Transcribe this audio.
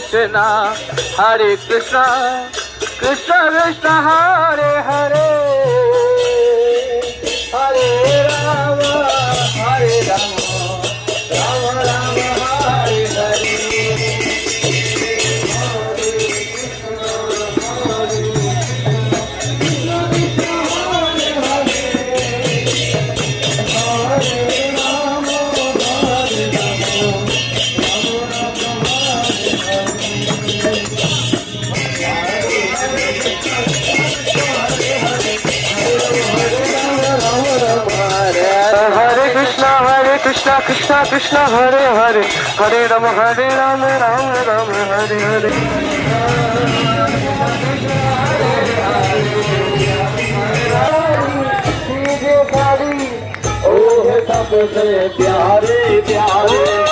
Krishna, Hare Krishna, Krishna Krishna, Hare Hare, Hare Rama, Hare Rama, Rama Rama, Hare Hare. Krishna Krishna Krishna Hare Hare, Hare Rama Rama Rama Hare Hare. ओ है सबसे प्यारे प्यारे